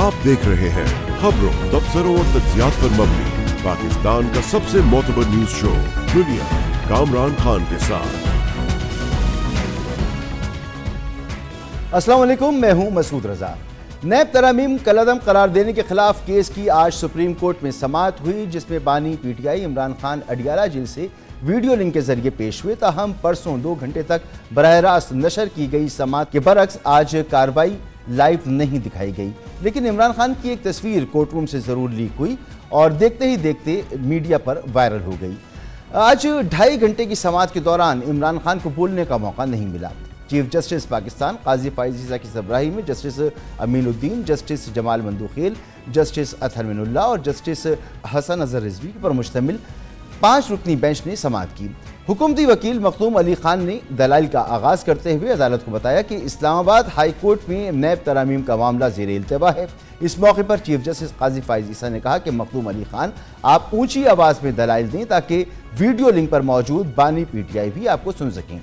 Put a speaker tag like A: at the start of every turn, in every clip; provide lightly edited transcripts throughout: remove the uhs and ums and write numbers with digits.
A: आप देख रहे हैं खबरों, तबसरों और तज्जियात पर मबनी पाकिस्तान का सबसे मोतबर न्यूज शो दुनिया, कामरान खान के साथ।
B: अस्सलाम वालेकुम, मैं हूं मसूद रजा। नैब तरामीम कलअदम करार देने के खिलाफ केस की आज सुप्रीम कोर्ट में समाअत हुई, जिसमें बानी पीटीआई इमरान खान अडियाला जेल से वीडियो लिंक के जरिए पेश हुए। ताहम परसों 2 घंटे तक बराह रास्त नशर की गई समाअत के बरक्स आज कार्रवाई लाइव नहीं दिखाई गई, लेकिन इमरान खान की एक तस्वीर कोर्ट रूम से जरूर लीक हुई और देखते ही देखते मीडिया पर वायरल हो गई। आज 2.5 घंटे की समाअत के दौरान इमरान खान को बोलने का मौका नहीं मिला। चीफ जस्टिस पाकिस्तान काजी फाइज ईसा की सरबराही में justice Aminuddin, justice Jamal Mandokhail, justice Athar Minallah और जस्टिस हसन अजहर रिजवी पर मुश्तमिल 5 रुकनी बेंच ने समाअत की। हुकूमती वकील मखदूम अली खान ने दलाइल का आगाज करते हुए अदालत को बताया कि इस्लामाबाद हाई कोर्ट में नैब तरामीम का मामला ज़ेर इल्तवा है। इस मौके पर चीफ जस्टिस काजी फाइज ईसा ने कहा कि मखदूम अली खान, आप ऊंची आवाज़ में दलाइल दें ताकि वीडियो लिंक पर मौजूद बानी पीटीआई भी आपको सुन सकें।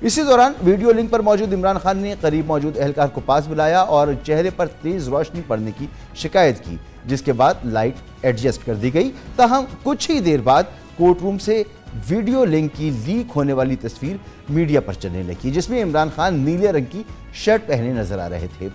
B: इसी दौरान वीडियो लिंक पर मौजूद इमरान खान ने करीब मौजूद एहलकार को पास बुलाया और चेहरे पर तेज रोशनी पड़ने की शिकायत की, जिसके बाद लाइट एडजस्ट कर दी गई। ताहम कुछ ही देर बाद कोर्ट रूम से वीडियो लिंक की लीक होने वाली तस्वीर मीडिया पर चलने लगी, जिसमें इमरान खान नीले रंग की शर्ट पहने नजर आ रहे थे।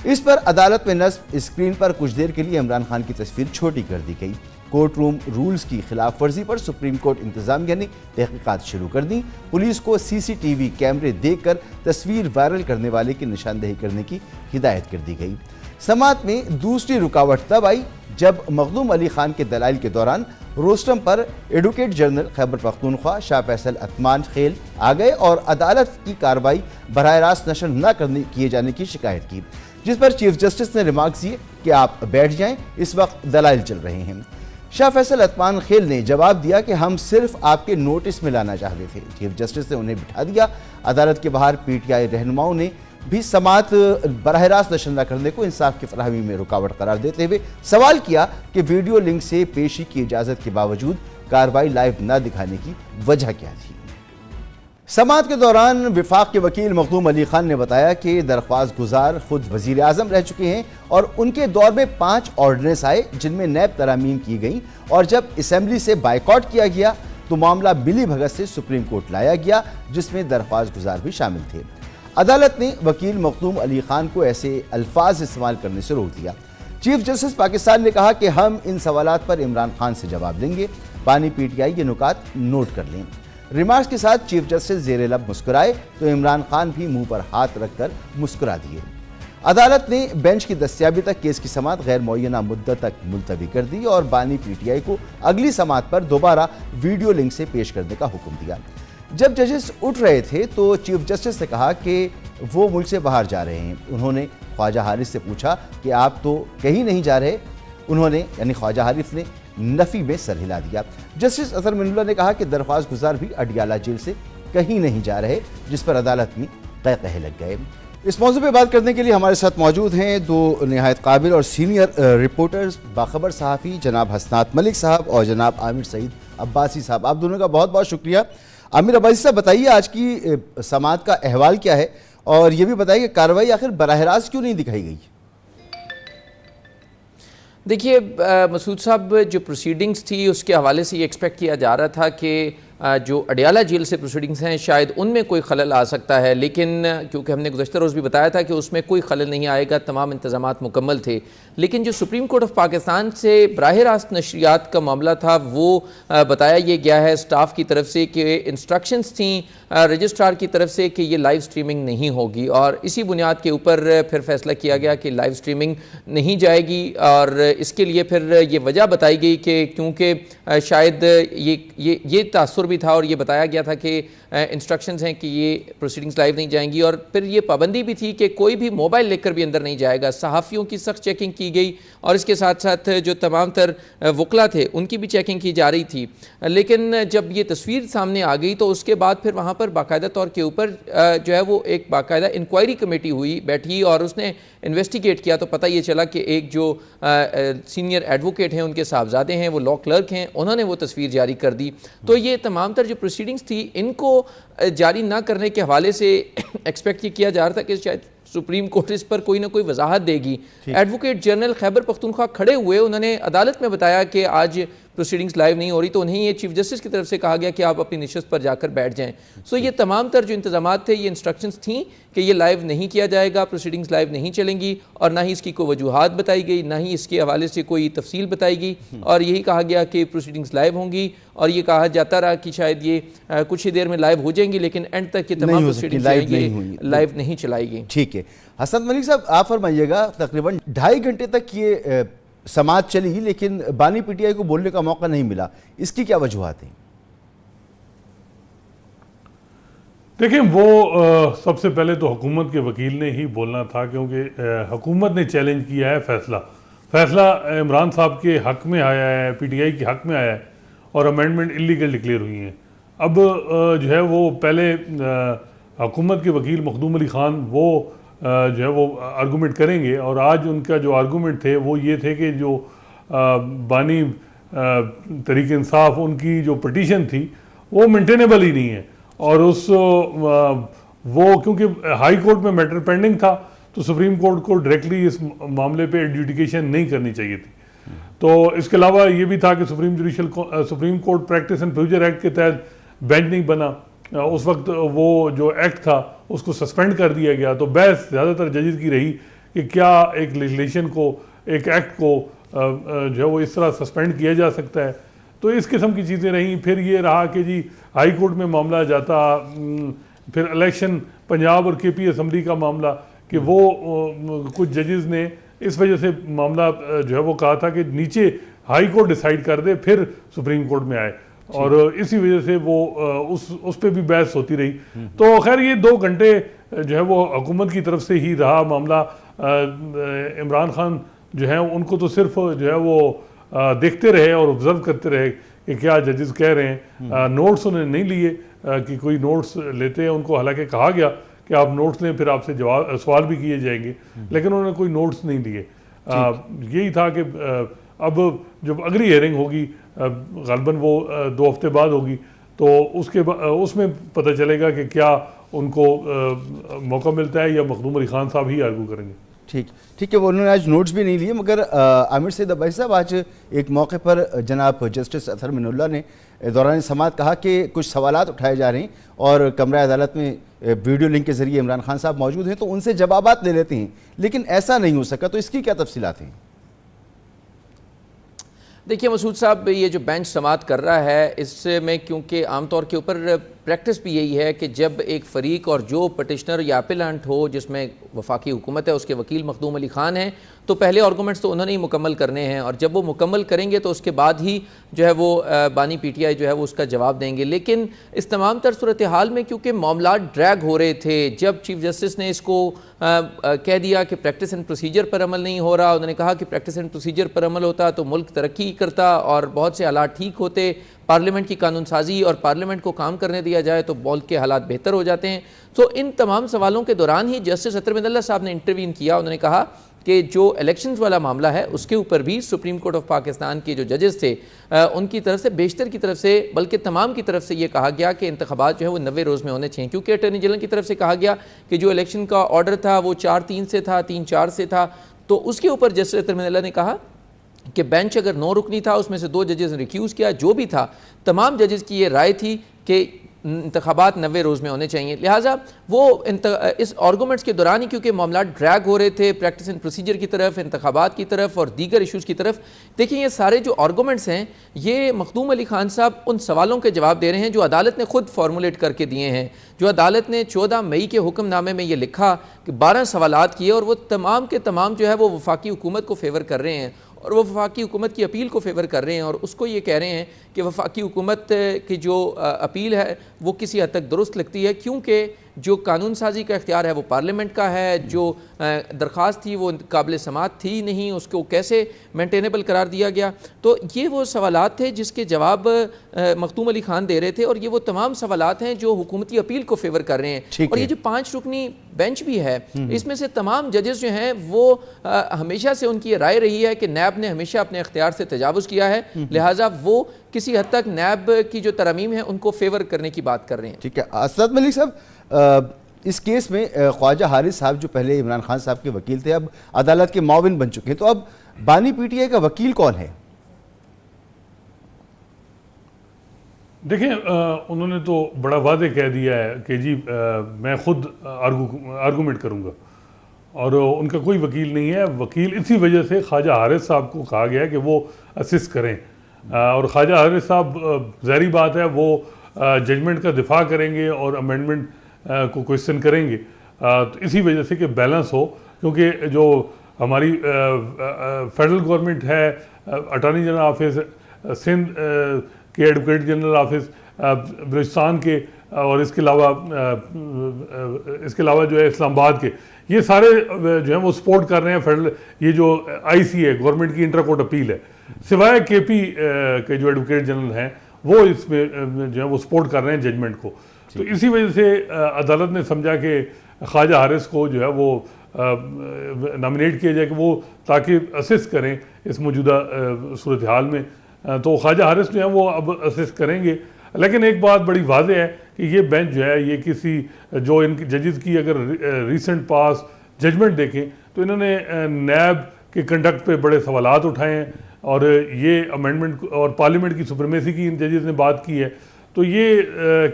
B: इस पर अदालत में नस्ब स्क्रीन पर कुछ देर के लिए इमरान खान की तस्वीर छोटी कर दी गई। कोर्ट रूम रूल्स की खिलाफ वर्जी पर सुप्रीम कोर्ट इंतजामिया ने तहकीकात शुरू कर दी। पुलिस को सीसीटीवी कैमरे देखकर तस्वीर वायरल करने वाले की निशानदेही करने की हिदायत कर दी गई। समाअत में दूसरी रुकावट तब आई जब मखदूम अली खान के दलाइल के दौरान रोस्टम पर एडवोकेट जनरल खैबर पख्तूनख्वा शाह फैसल अतमान खेल आ गए और अदालत की कार्रवाई बराह रास्त नशर न किए जाने की शिकायत की, जिस पर चीफ जस्टिस ने रिमार्क्स दिए कि आप बैठ जाएं, इस वक्त दलाइल चल रहे हैं। शाह फैसल अतमान खेल ने जवाब दिया कि हम सिर्फ आपके नोटिस में लाना चाहते थे। चीफ जस्टिस ने उन्हें बिठा दिया। अदालत के बाहर पीटीआई रहनुमाओं ने भी समाअत बराह रास्त नशर न करने को इंसाफ की फराहमी में रुकावट करार देते हुए सवाल किया कि वीडियो लिंक से पेशी की इजाजत के बावजूद कार्रवाई लाइव न दिखाने की वजह क्या थी। समाअत के दौरान विफाक के वकील मखदूम अली खान ने बताया कि दरख्वास्त गुजार खुद वजीर आजम रह चुके हैं और उनके दौर में 5 ऑर्डिनेंस आए जिनमें नैब तरामीम की गई, और जब असेंबली से बाइकआउट किया गया तो मामला मिली भगत से सुप्रीम कोर्ट लाया गया, जिसमें दरख्वास्त गुजार भी शामिल थे। अदालत ने वकील मखदूम अली खान को ऐसे अल्फाज इस्तेमाल करने से रोक दिया। चीफ जस्टिस पाकिस्तान ने कहा कि हम इन सवालात पर इमरान खान से जवाब देंगे, बानी पीटीआई ये नुकात नोट कर लें। रिमार्क्स के साथ चीफ जस्टिस जेर लब मुस्कुराए तो इमरान खान भी मुंह पर हाथ रखकर मुस्कुरा दिए। अदालत ने बेंच की दस्तयाबी तक केस की समाअत गैर मुअय्यना मुद्दत तक मुलतवी कर दी और बानी पीटीआई को अगली समाअत पर दोबारा वीडियो लिंक से पेश करने का हुक्म दिया। जब जजेस उठ रहे थे तो चीफ जस्टिस ने कहा कि वो मुल्क से बाहर जा रहे हैं। उन्होंने ख्वाजा हारिस से पूछा कि आप तो कहीं नहीं जा रहे। उन्होंने यानी ख्वाजा हारिस ने नफी में सर हिला दिया। जस्टिस अतहर मिनुल्लाह ने कहा कि दरख्वास्त गुजार भी अडियाला जेल से कहीं नहीं जा रहे, जिस पर अदालत में कह लग गए। इस मौजू पर बात करने के लिए हमारे साथ मौजूद हैं 2 निहायत काबिल और सीनियर रिपोर्टर्स, बाखबर सहाफ़ी जनाब हसनात मलिक साहब और जनाब आमिर सईद अब्बासी साहब। आप दोनों का बहुत बहुत शुक्रिया। आमिर अब्बासी साहब, बताइए आज की समाअत का अहवाल क्या है और ये भी बताइए कि कार्रवाई आखिर बराह रास्त क्यों नहीं दिखाई गई?
C: देखिए मसूद साहब, जो प्रोसीडिंग्स थी उसके हवाले से ये एक्सपेक्ट किया जा रहा था कि जो अडियाला जेल से प्रोसीडिंग्स हैं शायद उनमें कोई खलल आ सकता है, लेकिन क्योंकि हमने गुज़श्ता रोज़ भी बताया था कि उसमें कोई खलल नहीं आएगा, तमाम इंतज़ामात मुकम्मल थे। लेकिन जो सुप्रीम कोर्ट ऑफ पाकिस्तान से बराह रास्त नशरियात का मामला था वो बताया ये गया है स्टाफ की तरफ से कि इंस्ट्रक्शंस थी रजिस्ट्रार की तरफ से कि ये लाइव स्ट्रीमिंग नहीं होगी, और इसी बुनियाद के ऊपर फिर फैसला किया गया कि लाइव स्ट्रीमिंग नहीं जाएगी। और इसके लिए फिर ये वजह बताई गई कि क्योंकि शायद ये तासुर भी था और ये बताया गया था कि इंस्ट्रक्शंस हैं कि ये प्रोसीडिंग्स लाइव नहीं जाएंगी, और फिर ये पाबंदी भी थी कि कोई भी मोबाइल लेकर भी अंदर नहीं जाएगा। सहाफ़ियों की सख्त चेकिंग की गई और इसके साथ साथ जो तमाम तर वकला थे उनकी भी चेकिंग की जा रही थी। लेकिन जब ये तस्वीर सामने आ गई तो उसके बाद फिर वहाँ पर बाकायदा तौर के ऊपर जो है वो एक बाकायदा इंक्वायरी कमेटी बैठी और उसने इन्वेस्टिगेट किया, तो पता ये चला कि एक जो सीनियर एडवोकेट हैं उनके साहबजादे हैं, वो लॉ क्लर्क हैं, उन्होंने वो तस्वीर जारी कर दी। तो ये तमाम तर जो प्रोसीडिंग्स थी इनको जारी ना करने के हवाले से एक्सपेक्ट ये किया जा रहा था कि शायद सुप्रीम कोर्ट इस पर कोई ना कोई वजाहत देगी। एडवोकेट जनरल खैबर पख्तूनख्वा खड़े हुए, उन्होंने अदालत में बताया कि आज प्रोसीडिंग्स लाइव नहीं हो रही, तो उन्हें ये चीफ जस्टिस की तरफ से कहा गया कि आप अपनी नशस्त पर जाकर बैठ जाएं। सो ये तमाम तर जो इंतजामात थे, ये इंस्ट्रक्शंस थी कि ये लाइव नहीं किया जाएगा, प्रोसीडिंग्स लाइव नहीं चलेंगी, और ना ही इसकी कोई वजूहात बताई गई, ना ही इसके हवाले से कोई तफसील बताई गई, और यही कहा गया कि प्रोसीडिंग्स लाइव होंगी। और ये कहा जाता रहा कि शायद ये कुछ ही देर में लाइव हो जाएंगी, लेकिन एंड तक ये तमाम प्रोसीडिंग्स लाइव नहीं चलाई गई।
B: ठीक है, हसन मलिक साहब आप फरमाइएगा, तकरीबन 2.5 घंटे तक ये समाअत चली, लेकिन बानी पीटीआई को बोलने का मौका नहीं मिला, इसकी क्या वजूहात हैं?
D: देखिए, वो सबसे पहले तो हुकूमत के वकील ने ही बोलना था, क्योंकि हुकूमत ने चैलेंज किया है फैसला इमरान साहब के हक में आया है, पीटीआई के हक में आया है, और अमेंडमेंट इलीगल डिक्लेयर हुई हैं। अब जो है वो पहले हुकूमत के वकील मखदूम अली ख़ान वो जो है वो आर्गूमेंट करेंगे, और आज उनका जो आर्गूमेंट थे वो ये थे कि जो बानी तहरीक इंसाफ उनकी जो पटिशन थी वो मेंटेनेबल ही नहीं है, और वो क्योंकि हाई कोर्ट में मैटर पेंडिंग था, तो सुप्रीम कोर्ट को डायरेक्टली इस मामले पे एडजुडिकेशन नहीं करनी चाहिए थी। तो इसके अलावा ये भी था कि supreme court practice and procedure act के तहत बेंच नहीं बना, उस वक्त वो जो एक्ट था उसको सस्पेंड कर दिया गया। तो बहस ज़्यादातर जजेस की रही कि क्या एक लेजिस्लेशन को, एक एक्ट को जो है वो इस तरह सस्पेंड किया जा सकता है। तो इस किस्म की चीज़ें रहीं। फिर ये रहा कि जी हाई कोर्ट में मामला जाता, फिर इलेक्शन पंजाब और केपी असम्बली का मामला, कि वो कुछ जजेस ने इस वजह से मामला जो है वो कहा था कि नीचे हाई कोर्ट डिसाइड कर दे, फिर सुप्रीम कोर्ट में आए, और इसी वजह से वो उस पर भी बहस होती रही। तो खैर ये 2 घंटे जो है वो हुकूमत की तरफ से ही रहा मामला। इमरान खान जो है उनको तो सिर्फ जो है वो देखते रहे और ऑब्जर्व करते रहे कि क्या जजेस कह रहे हैं। नोट्स उन्होंने नहीं लिए कि कोई नोट्स लेते हैं, उनको हालांकि कहा गया कि आप नोट्स लें, फिर आपसे सवाल भी किए जाएंगे, लेकिन उन्होंने कोई नोट्स नहीं लिए। यही था कि अब जब अगली हियरिंग होगी, ग़ालिबन वो 2 हफ्ते बाद होगी, तो उसमें पता चलेगा कि क्या उनको मौका मिलता है या मखदूम अली ख़ान साहब ही आर्गू करेंगे।
B: ठीक है, वो उन्होंने आज नोट्स भी नहीं लिए, मगर आमिर सईद अब्बासी साहब आज एक मौके पर जनाब जस्टिस अतहर मिनुल्लाह ने दौरान समाअत कहा कि कुछ सवालात उठाए जा रहे हैं और कमरा अदालत में वीडियो लिंक के जरिए इमरान खान साहब मौजूद हैं, तो उनसे जवाबात ले लेते हैं, लेकिन ऐसा नहीं हो सका। तो इसकी क्या तफसीलात हैं?
C: देखिए मसूद साहब, ये जो बेंच समाअत कर रहा है, इसमें क्योंकि आमतौर के ऊपर प्रैक्टिस भी यही है कि जब एक फ़रीक और जो पटिशनर या अपिलेंट हो जिसमें वफाकी हुकूमत है, उसके वकील मखदूम अली ख़ान हैं, तो पहले आर्गूमेंट्स तो उन्होंने ही मुकम्मल करने हैं, और जब वो मुकम्मल करेंगे तो उसके बाद ही जो है वो बानी पीटीआई जो है वो उसका जवाब देंगे। लेकिन इस तमाम तर सूरत हाल में क्योंकि मामला ड्रैग हो रहे थे, जब चीफ जस्टिस ने इसको कह दिया कि प्रैक्टिस एंड प्रोसीजर पर अमल नहीं हो रहा, उन्होंने कहा कि प्रैक्टिस एंड प्रोसीजर पर अमल होता तो मुल्क तरक्की करता और बहुत से हालात ठीक होते, पार्लियामेंट की कानून साजी और पार्लियामेंट को काम करने दिया जाए तो मुल्क के हालात बेहतर हो जाते हैं। तो इन तमाम सवालों के दौरान ही जस्टिस अतहर मिनुल्लाह साहब ने इंटरवीन किया। उन्होंने कहा कि जो इलेक्शंस वाला मामला है उसके ऊपर भी सुप्रीम कोर्ट ऑफ पाकिस्तान के जो जजेस थे उनकी तरफ से, बेशतर की तरफ से, बल्कि तमाम की तरफ से ये कहा गया कि इंतखाबात जो है वो 90 रोज़ में होने चाहिए, क्योंकि अटॉर्नी जनरल की तरफ से कहा गया कि जो इलेक्शन का ऑर्डर था वो 4-3 से था, 3-4 से था। तो उसके ऊपर जस्टिस अतहर मिनुल्लाह ने कहा कि बेंच अगर 9 रुकनी था, उसमें से 2 जजेस ने रिक्यूज़ किया, जो भी था तमाम जजेस की ये राय थी कि इंतखाबात 90 रोज़ में होने चाहिए। लिहाजा वो इस आर्गूमेंट्स के दौरान ही क्योंकि मामला ड्रैग हो रहे थे प्रैक्टिस एंड प्रोसीजर की तरफ, इंतखाबात की तरफ और दीगर इशूज़ की तरफ, देखिए ये सारे जो आर्गूमेंट्स हैं ये मखदूम अली ख़ान साहब उन सवालों के जवाब दे रहे हैं जो अदालत ने खुद फार्मूलेट करके दिए हैं। जो अदालत ने 14 मई के हुक्मनामे में ये लिखा कि 12 सवालात किए, और वो तमाम के तमाम जो है वो वफाकी हुकूमत को फेवर कर रहे हैं और वो वफाकी हुकूमत की अपील को फेवर कर रहे हैं, और उसको ये कह रहे हैं कि वफाकी हुकूमत की जो अपील है वो किसी हद तक दुरुस्त लगती है, क्योंकि जो कानून साजी का इख्तियार है वो पार्लियामेंट का है, जो दरख्वास्त थी वो काबिल समात थी नहीं, उसको कैसे मेंटेनेबल करार दिया गया। तो ये वो सवालात थे जिसके जवाब मखदूम अली ख़ान दे रहे थे, और ये वो तमाम सवालात हैं जो हुकूमती अपील को फेवर कर रहे हैं। और ये जो 5 रुकनी बेंच भी है, इसमें से तमाम जजेस जो हैं वो हमेशा से उनकी राय रही है कि नैब ने हमेशा अपने इख्तियार से तजावुज़ किया है, लिहाजा वो किसी किसी हद तक नैब की जो तरमीम है उनको फेवर करने की बात कर रहे हैं।
B: ठीक है, असद मलिक साहब, इस केस में ख्वाजा हारिस साहब जो पहले इमरान खान साहब के वकील थे, अब अदालत के मुआविन बन चुके हैं, तो अब बानी पीटीआई का वकील कौन है?
D: देखें, उन्होंने तो बड़ा वादे कह दिया है कि जी मैं खुद आर्गूमेंट करूंगा, और उनका कोई वकील नहीं है। वकील इसी वजह से ख्वाजा हारिस साहब को कहा गया है कि वो असिस्ट करें, और ख्वाजा हारिस साहब ज़ाहिर बात है वो जजमेंट का दिफा करेंगे और अमेंडमेंट को क्वेश्चन करेंगे, तो इसी वजह से कि बैलेंस हो, क्योंकि जो हमारी फेडरल गवर्नमेंट है, अटॉर्नी जनरल ऑफिस सिंध के, एडवोकेट जनरल ऑफिस बलूचिस्तान के, और इसके अलावा जो है इस्लामाबाद के, ये सारे जो है वो सपोर्ट कर रहे हैं फेडरल, ये जो आईसी है, गवर्नमेंट की इंटर कोर्ट अपील है, सिवाय केपी के जो एडवोकेट जनरल हैं वो इसमें जो है वो सपोर्ट कर रहे हैं जजमेंट को। तो इसी वजह से अदालत ने समझा कि ख्वाजा हारिस को जो है वो नॉमिनेट किया जाए कि वो ताकि असिस्ट करें इस मौजूदा सूरत हाल में। तो ख्वाजा हारिस जो है वो अब असिस्ट करेंगे, लेकिन एक बात बड़ी वाज़ेह है कि ये बेंच जो है ये किसी जो इनकी जजेस की अगर रिसेंट पास जजमेंट देखें तो इन्होंने नैब के कंडक्ट पे बड़े सवालात उठाए हैं, और ये अमेंडमेंट और पार्लियामेंट की सुप्रीमेसी की इन जजेस ने बात की है। तो ये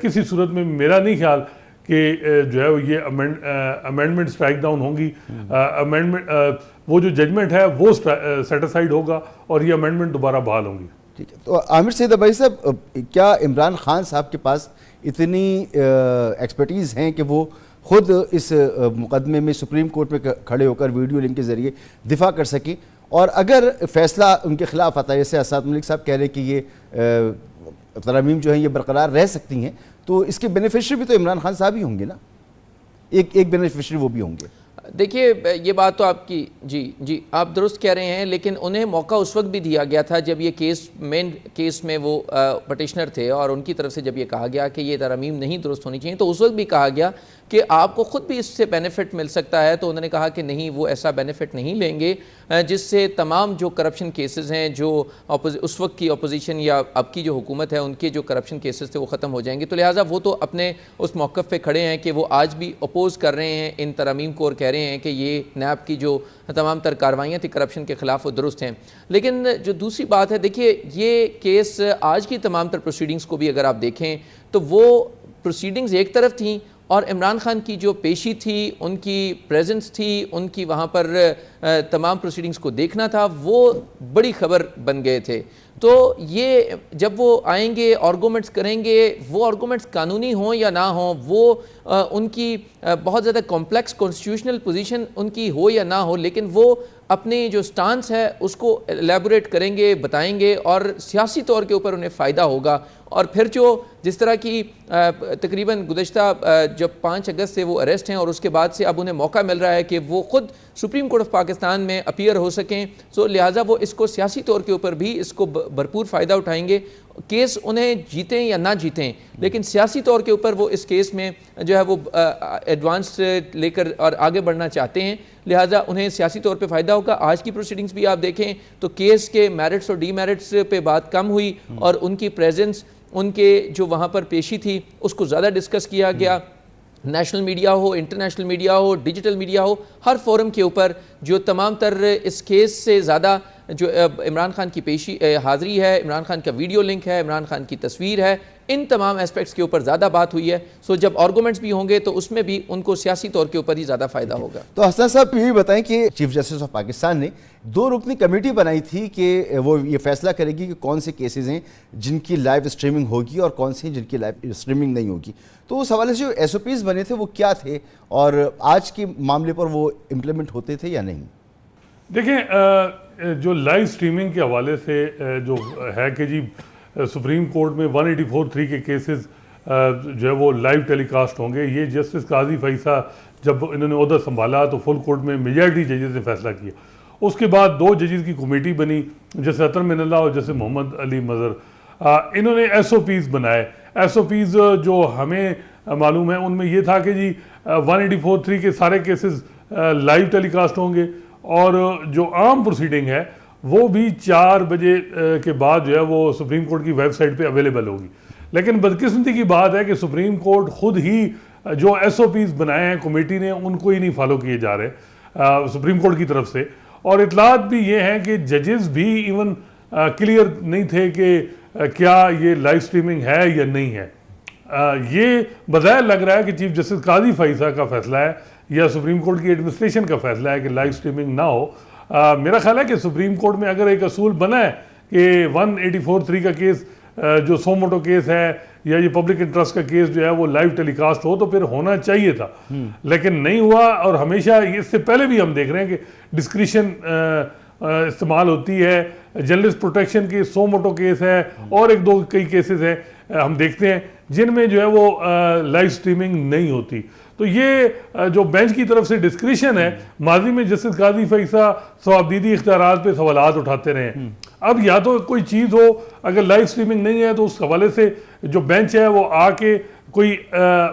D: किसी सूरत में मेरा नहीं ख्याल कि जो है ये अमेंडमेंट स्ट्राइक डाउन होंगी। अमेंडमेंट वो जो जजमेंट है वो सेटिस्फाइड होगा और ये अमेंडमेंट दोबारा बहाल होंगी।
B: ठीक है, तो आमिर सईद अब्बासी साहब, क्या इमरान खान साहब के पास इतनी एक्सपर्टीज़ हैं कि वो खुद इस मुकदमे में सुप्रीम कोर्ट में खड़े होकर वीडियो लिंक के ज़रिए दिफा कर सकें, और अगर फैसला उनके खिलाफ आता है, जैसे असद मलिक साहब कह रहे हैं कि ये तरमीम जो है ये बरकरार रह सकती हैं, तो इसके बेनिफिशरी भी तो इमरान खान साहब ही होंगे ना, एक बेनिफिशरी वो भी होंगे।
C: देखिए, ये बात तो आपकी जी आप दुरुस्त कह रहे हैं, लेकिन उन्हें मौका उस वक्त भी दिया गया था जब ये केस मेन केस में वो पटिशनर थे, और उनकी तरफ से जब ये कहा गया कि ये तरमीम नहीं दुरुस्त होनी चाहिए, तो उस वक्त भी कहा गया कि आपको ख़ुद भी इससे बेनिफिट मिल सकता है। तो उन्होंने कहा कि नहीं, वो ऐसा बेनिफिट नहीं लेंगे जिससे तमाम जो करप्शन केसेस हैं, जो उस वक्त की अपोजिशन या अब की जो हुकूमत है उनके जो करप्शन केसेस थे वो ख़त्म हो जाएंगे। तो लिहाजा वो तो अपने उस मौक़िफ़ पे खड़े हैं कि वो आज भी अपोज़ कर रहे हैं इन तरमीम को, और कह रहे हैं कि ये नैब की जो तमाम तर कार्रवाइयाँ थी करप्शन के ख़िलाफ़ वो दुरुस्त हैं। लेकिन जो दूसरी बात है, देखिए ये केस आज की तमाम तर प्रोसीडिंग्स को भी अगर आप देखें तो वो प्रोसीडिंग्स एक तरफ थी, और इमरान खान की जो पेशी थी, उनकी प्रेजेंस थी, उनकी वहाँ पर तमाम प्रोसीडिंग्स को देखना था, वो बड़ी खबर बन गए थे। तो ये जब वो आएंगे, आर्गूमेंट्स करेंगे, वो आर्गूमेंट्स कानूनी हों या ना हों, वो उनकी बहुत ज़्यादा कॉम्प्लेक्स कॉन्स्टिट्यूशनल पोजीशन उनकी हो या ना हो, लेकिन वो अपनी जो स्टांस है उसको एलेबोरेट करेंगे, बताएंगे, और सियासी तौर के ऊपर उन्हें फ़ायदा होगा। और फिर जो जिस तरह की तकरीबन गुज़श्ता जब 5 अगस्त से वो अरेस्ट हैं, और उसके बाद से अब उन्हें मौका मिल रहा है कि वो ख़ुद सुप्रीम कोर्ट ऑफ पाकिस्तान में अपीयर हो सकें, सो लिहाजा वो इसको सियासी तौर के ऊपर भी इसको भरपूर फ़ायदा उठाएंगे। केस उन्हें जीतें या ना जीतें, लेकिन सियासी तौर के ऊपर वो इस केस में जो है वो एडवांस लेकर और आगे बढ़ना चाहते हैं, लिहाजा उन्हें सियासी तौर पे फ़ायदा होगा। आज की प्रोसीडिंग्स भी आप देखें तो केस के मेरिट्स और डीमेरिट्स पे बात कम हुई, और उनकी प्रेजेंस, उनके जो वहाँ पर पेशी थी उसको ज़्यादा डिस्कस किया गया। नेशनल मीडिया हो, इंटरनेशनल मीडिया हो, डिजिटल मीडिया हो, हर फोरम के ऊपर जो तमाम तर इस केस से ज़्यादा जो इमरान खान की पेशी हाज़री है, इमरान खान का वीडियो लिंक है, इमरान खान की तस्वीर है, इन तमाम एस्पेक्ट्स के ऊपर ज़्यादा बात हुई है। सो जब आर्गूमेंट्स भी होंगे तो उसमें भी उनको सियासी तौर के ऊपर ही ज़्यादा फ़ायदा होगा।
B: तो हसन साहब ये बताएं कि चीफ जस्टिस ऑफ पाकिस्तान ने 2 रुकनी कमेटी बनाई थी कि वो ये फैसला करेगी कि कौन से केसेस हैं जिनकी लाइव स्ट्रीमिंग होगी और कौन से हैं जिनकी लाइव स्ट्रीमिंग नहीं होगी। तो उस हवाले से जो SOPs बने थे वो क्या थे, और आज के मामले पर वो इम्प्लीमेंट होते थे या नहीं?
D: देखें, जो लाइव स्ट्रीमिंग के हवाले से जो है कि जी सुप्रीम कोर्ट में 184(3) के केसेस जो है वो लाइव टेलीकास्ट होंगे, ये जस्टिस काजी फैसा जब इन्होंने ओहदा संभाला तो फुल कोर्ट में मेजॉरिटी जजेस ने फैसला किया। उसके बाद 2 जजेस की कमेटी बनी, जैसे अतर मिनल्ला और जैसे मोहम्मद अली मज़हर। इन्होंने SOPs बनाए। SOPs जो हमें मालूम है उनमें ये था कि जी 184(3) के सारे केसेस लाइव टेलीकास्ट होंगे, और जो आम प्रोसीडिंग है वो भी 4 बजे के बाद जो है वो सुप्रीम कोर्ट की वेबसाइट पे अवेलेबल होगी। लेकिन बदकिस्मती की बात है कि सुप्रीम कोर्ट खुद ही जो SOPs बनाए हैं कमेटी ने उनको ही नहीं फॉलो किए जा रहे सुप्रीम कोर्ट की तरफ से। और इतलात भी ये हैं कि जजेस भी इवन क्लियर नहीं थे कि क्या ये लाइव स्ट्रीमिंग है या नहीं है। ये बज़ाहिर लग रहा है कि चीफ जस्टिस काजी फैसा का फैसला है या सुप्रीम कोर्ट की एडमिनिस्ट्रेशन का फैसला है कि लाइव स्ट्रीमिंग ना हो। मेरा ख्याल है कि सुप्रीम कोर्ट में अगर एक असूल बना है कि 184(3) का केस जो सो मोटो केस है या ये पब्लिक इंटरेस्ट का केस जो है वो लाइव टेलीकास्ट हो तो फिर होना चाहिए था, लेकिन नहीं हुआ। और हमेशा इससे पहले भी हम देख रहे हैं कि डिस्क्रिशन इस्तेमाल होती है। जर्नलिस्ट प्रोटेक्शन के सो मोटो केस है और एक दो कई केसेस हैं हम देखते हैं जिनमें जो है वो लाइव स्ट्रीमिंग नहीं होती। तो ये जो बेंच की तरफ से डिस्क्रिशन है, माजी में जस्टिस काजी फैसा सवाबदीदी इख्तियारात पे सवालात उठाते रहे। अब या तो कोई चीज़ हो, अगर लाइव स्ट्रीमिंग नहीं है तो उस हवाले से जो बेंच है वो आके कोई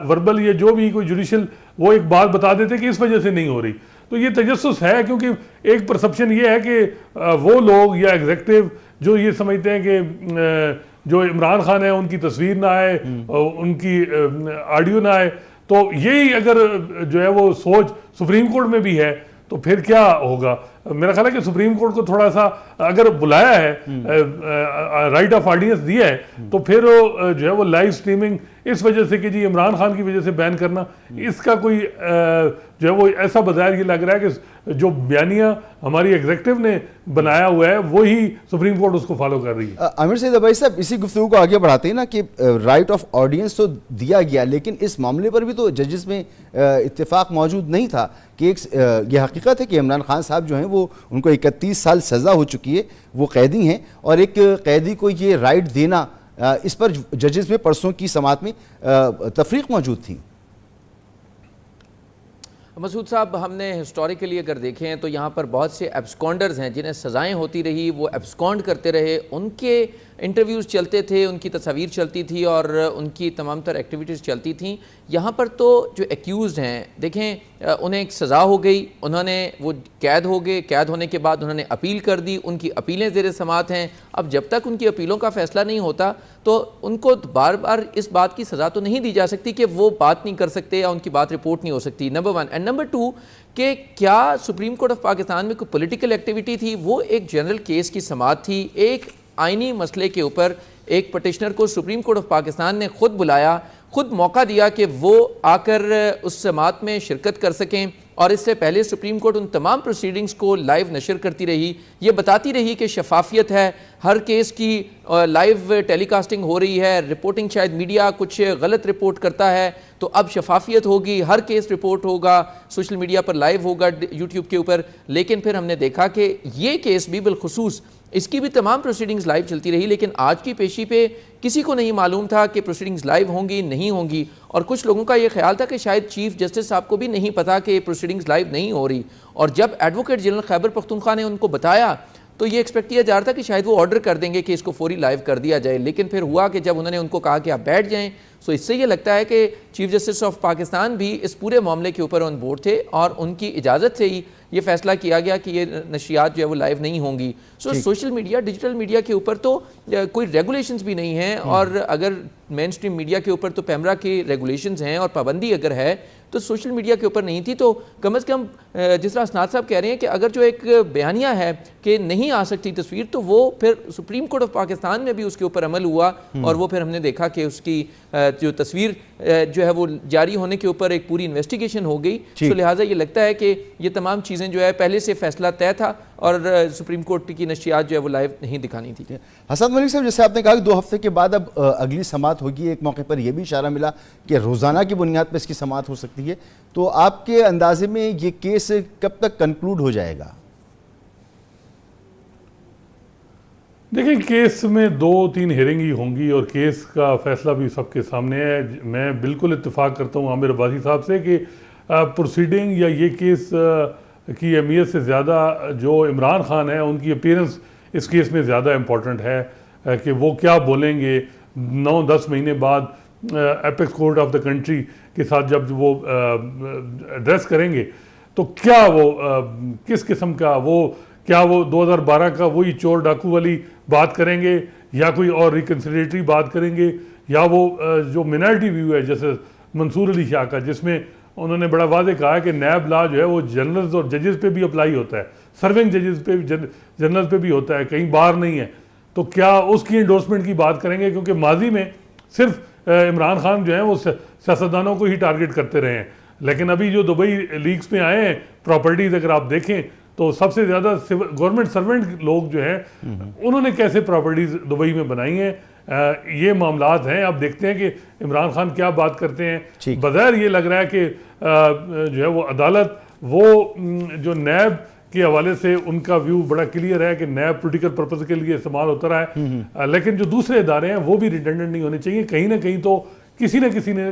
D: वर्बल या जो भी कोई जुडिशल वो एक बात बता देते कि इस वजह से नहीं हो रही। तो ये तजस्सुस है, क्योंकि एक परसेप्शन ये है कि वो लोग या एग्जेक्टिव जो ये समझते हैं कि जो इमरान खान है उनकी तस्वीर ना आए, उनकी ऑडियो ना आए, तो यही अगर जो है वो सोच सुप्रीम कोर्ट में भी है तो फिर क्या होगा। मेरा ख्याल है कि सुप्रीम कोर्ट को थोड़ा सा अगर बुलाया है, राइट ऑफ ऑडियंस दिया है, तो फिर जो है वो लाइव स्ट्रीमिंग इस वजह से कि जी इमरान खान की वजह से बैन करना, इसका कोई जो है वो ऐसा बाजार ये लग रहा है कि जो बयानिया हमारी एग्जेक्टिव ने बनाया हुआ है वही सुप्रीम कोर्ट उसको फॉलो कर रही है।
B: आमिर सईद अबाई साहब, इसी गुफ्तगू को आगे बढ़ाते हैं ना कि राइट ऑफ ऑडियंस तो दिया गया, लेकिन इस मामले पर भी तो जजेस में इत्तेफाक मौजूद नहीं था कि एक ये हकीकत है कि इमरान खान साहब जो हैं वो उनको 31 साल सज़ा हो चुकी है, वो कैदी हैं, और एक कैदी को ये राइट देना, इस पर जजेस में परसों की समाअत में तफरीक मौजूद थी।
C: मसूद साहब, हमने हिस्टोरिकली अगर देखें तो यहाँ पर बहुत से एब्सकॉन्डर्स हैं जिन्हें सज़ाएं होती रही, वो एब्सकॉन्ड करते रहे, उनके इंटरव्यूज़ चलते थे, उनकी तस्वीर चलती थी और उनकी तमाम तर एक्टिविटीज़ चलती थीं। यहाँ पर तो जो एक्यूज़ड हैं, देखें उन्हें एक सज़ा हो गई, उन्होंने वो कैद हो गए, कैद होने के बाद उन्होंने अपील कर दी, उनकी अपीलें ज़ेर समाअत हैं। अब जब तक उनकी अपीलों का फ़ैसला नहीं होता तो उनको बार बार इस बात की सज़ा तो नहीं दी जा सकती कि वो बात नहीं कर सकते या उनकी बात रिपोर्ट नहीं हो सकती, नंबर 1। एंड नंबर 2 कि क्या सुप्रीम कोर्ट ऑफ पाकिस्तान में कोई पॉलिटिकल एक्टिविटी थी? वो एक जनरल केस की समाअत थी, एक आइनी मसले के ऊपर एक पटिशनर को सुप्रीम कोर्ट ऑफ पाकिस्तान ने खुद बुलाया, खुद मौका दिया कि वो आकर उस समाअत में शिरकत कर सकें, और इससे पहले सुप्रीम कोर्ट उन तमाम प्रोसीडिंग्स को लाइव नशर करती रही, ये बताती रही कि शफाफियत है, हर केस की लाइव टेलीकास्टिंग हो रही है, रिपोर्टिंग शायद मीडिया कुछ गलत रिपोर्ट करता है तो अब शफाफियत होगी, हर केस रिपोर्ट होगा, सोशल मीडिया पर लाइव होगा, यूट्यूब के ऊपर। लेकिन फिर हमने देखा कि ये केस भी बिलखुसूस इसकी भी तमाम प्रोसीडिंग्स लाइव चलती रही, लेकिन आज की पेशी पे किसी को नहीं मालूम था कि प्रोसीडिंग्स लाइव होंगी नहीं होंगी, और कुछ लोगों का ये ख्याल था कि शायद चीफ जस्टिस साहब को भी नहीं पता कि प्रोसीडिंग्स लाइव नहीं हो रही। और जब एडवोकेट जनरल खैबर पख्तूनख्वा ने उनको बताया तो ये एक्सपेक्ट किया जा रहा था कि शायद वो ऑर्डर कर देंगे कि इसको फौरी लाइव कर दिया जाए, लेकिन फिर हुआ कि जब उन्होंने उनको कहा कि आप बैठ जाएं, सो इससे ये लगता है कि चीफ जस्टिस ऑफ पाकिस्तान भी इस पूरे मामले के ऊपर ऑन बोर्ड थे और उनकी इजाज़त से ही ये फैसला किया गया कि ये नशियात जो है वो लाइव नहीं होंगी। सो सोशल मीडिया, डिजिटल मीडिया के ऊपर तो कोई रेगुलेशंस भी नहीं हैं, और अगर मेन स्ट्रीम मीडिया के ऊपर तो पैमरा की रेगुलेशंस हैं और पाबंदी अगर है तो सोशल मीडिया के ऊपर नहीं थी। तो कम से कम जिस तरह असनाद साहब कह रहे हैं कि अगर जो एक बयानिया है कि नहीं आ सकती तस्वीर, तो वो फिर सुप्रीम कोर्ट ऑफ पाकिस्तान में भी उसके ऊपर अमल हुआ और वो फिर हमने देखा कि उसकी जो तस्वीर जो है वो जारी होने के ऊपर एक पूरी इन्वेस्टिगेशन हो गई। तो लिहाजा ये लगता है कि ये तमाम चीज़ें जो है पहले से फैसला तय था और सुप्रीम कोर्ट की नशियात जो है वो लाइव नहीं दिखानी थी।
B: हसन मलिक साहब, जैसे आपने कहा कि 2 हफ्ते के बाद अब अगली समाअत होगी, एक मौके पर यह भी इशारा मिला कि रोज़ाना की बुनियाद पर इसकी समाअत हो सकती है, तो आपके अंदाजे में ये केस कब तक कंक्लूड हो जाएगा?
D: देखिए, केस में 2-3 हियरिंग ही होंगी और केस का फैसला भी सबके सामने है। मैं बिल्कुल इत्तेफाक करता हूँ आमिर अब्बासी साहब से कि प्रोसीडिंग या ये केस की अहमियत से ज़्यादा जो इमरान खान है उनकी अपीयरेंस इस केस में ज़्यादा इम्पॉर्टेंट है कि वो क्या बोलेंगे 9-10 महीने बाद apex court of the country के साथ जब वो एड्रेस करेंगे, तो क्या वो किस किस्म का वो क्या वो 2012 का वही चोर डाकू वाली बात करेंगे या कोई और रिकन्सिलेटरी बात करेंगे, या वो जो मिनॉरिटी व्यू है जैसे मंसूर अली शाह का, जिसमें उन्होंने बड़ा वादे कहा है कि नैब लॉ जो है वो जनरल्स और जजेस पे भी अप्लाई होता है, सर्विंग जजेस पे जनरल्स पे भी होता है, कहीं बाहर नहीं है। तो क्या उसकी इंडोर्समेंट की बात करेंगे? क्योंकि माजी में सिर्फ इमरान खान जो है वो सियासतदानों को ही टारगेट करते रहे हैं, लेकिन अभी जो दुबई लीक्स में आए हैं प्रॉपर्टीज, अगर आप देखें तो सबसे ज़्यादा गवर्नमेंट सर्वेंट लोग जो हैं उन्होंने कैसे प्रॉपर्टीज दुबई में बनाई हैं। ये मामलात हैं। अब देखते हैं कि इमरान खान क्या बात करते हैं। बज़ाहिर ये लग रहा है कि जो है वो अदालत वो जो नैब के हवाले से उनका व्यू बड़ा क्लियर है कि नैब पॉलिटिकल पर्पस के लिए इस्तेमाल होता रहा है, लेकिन जो दूसरे इदारे हैं वो भी रिडंडेंट नहीं होने चाहिए। कहीं ना कहीं तो किसी न किसी ने